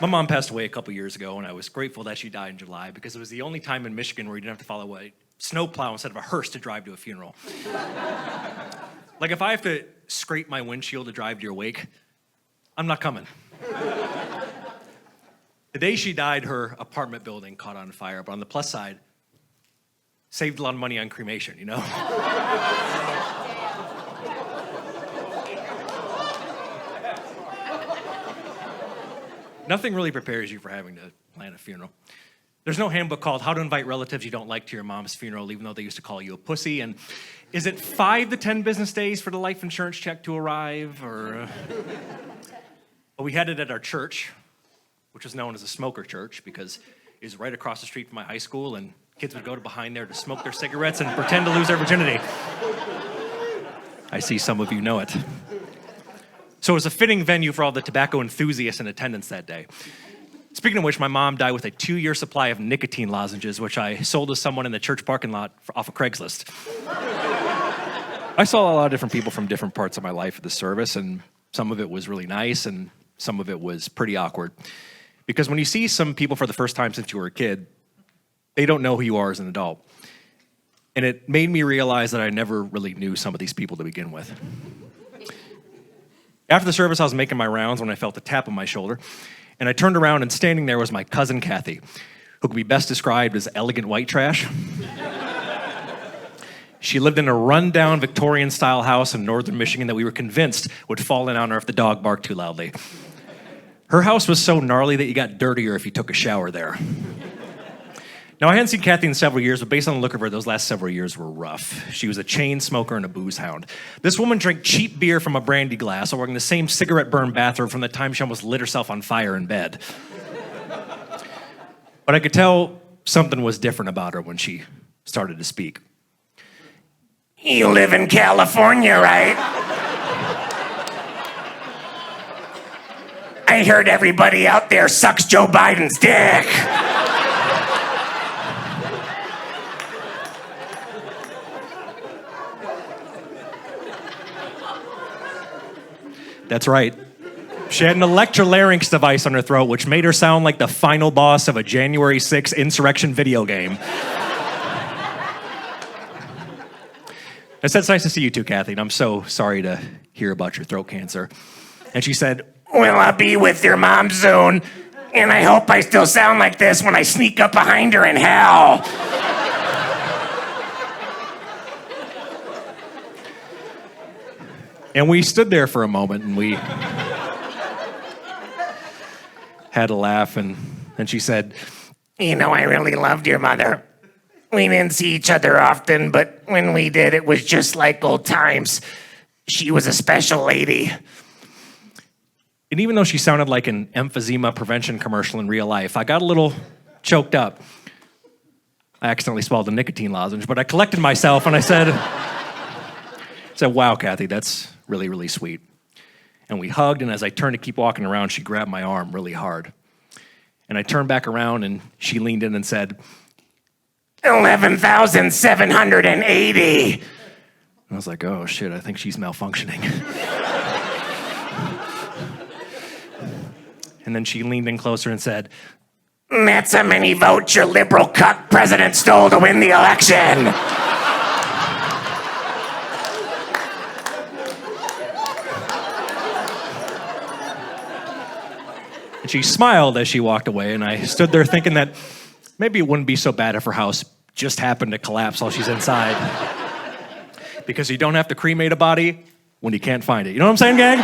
My mom passed away a couple years ago, and I was grateful that she died in July because it was the only time in Michigan where you didn't have to follow a snowplow instead of a hearse to drive to a funeral. Like, if I have to scrape my windshield to drive to your wake, I'm not coming. The day she died, her apartment building caught on fire, but on the plus side, saved a lot of money on cremation, you know? Nothing really prepares you for having to plan a funeral. There's no handbook called How to Invite Relatives You Don't Like to Your Mom's Funeral, even though they used to call you a pussy. And is it 5 to 10 business days for the life insurance check to arrive? Or, But we had it at our church, which was known as a smoker church because it was right across the street from my high school, and kids would go to behind there to smoke their cigarettes and pretend to lose their virginity. I see some of you know it. So it was a fitting venue for all the tobacco enthusiasts in attendance that day. Speaking of which, my mom died with a 2-year supply of nicotine lozenges, which I sold to someone in the church parking lot off of Craigslist. I saw a lot of different people from different parts of my life at the service, and some of it was really nice, and some of it was pretty awkward. Because when you see some people for the first time since you were a kid, they don't know who you are as an adult. And it made me realize that I never really knew some of these people to begin with. After the service, I was making my rounds when I felt a tap on my shoulder, and I turned around, and standing there was my cousin Cathy, who could be best described as elegant white trash. She lived in a rundown Victorian-style house in northern Michigan that we were convinced would fall in on her if the dog barked too loudly. Her house was so gnarly that you got dirtier if you took a shower there. Now, I hadn't seen Cathy in several years, but based on the look of her, those last several years were rough. She was a chain smoker and a booze hound. This woman drank cheap beer from a brandy glass while wearing the same cigarette-burned bathrobe from the time she almost lit herself on fire in bed. But I could tell something was different about her when she started to speak. You live in California, right? I heard everybody out there sucks Joe Biden's dick. That's right. She had an electrolarynx device on her throat, which made her sound like the final boss of a January 6th insurrection video game. I said, it's nice to see you too, Cathy, and I'm so sorry to hear about your throat cancer. And she said, Well, I'll be with your mom soon, and I hope I still sound like this when I sneak up behind her in hell. and we stood there for a moment, and we had a laugh, and then she said, You know, I really loved your mother. We didn't see each other often, but when we did, it was just like old times. She was a special lady. And even though she sounded like an emphysema prevention commercial in real life, I got a little choked up. I accidentally swallowed a nicotine lozenge, but I collected myself and I said, wow, Cathy, that's really, really sweet. And we hugged, and as I turned to keep walking around, she grabbed my arm really hard. And I turned back around, and she leaned in and said, 11,780. And I was like, oh shit, I think she's malfunctioning. And then she leaned in closer and said, That's how many votes your liberal cuck president stole to win the election. and she smiled as she walked away, and I stood there thinking that maybe it wouldn't be so bad if her house just happened to collapse while she's inside. Because you don't have to cremate a body when you can't find it. You know what I'm saying, gang?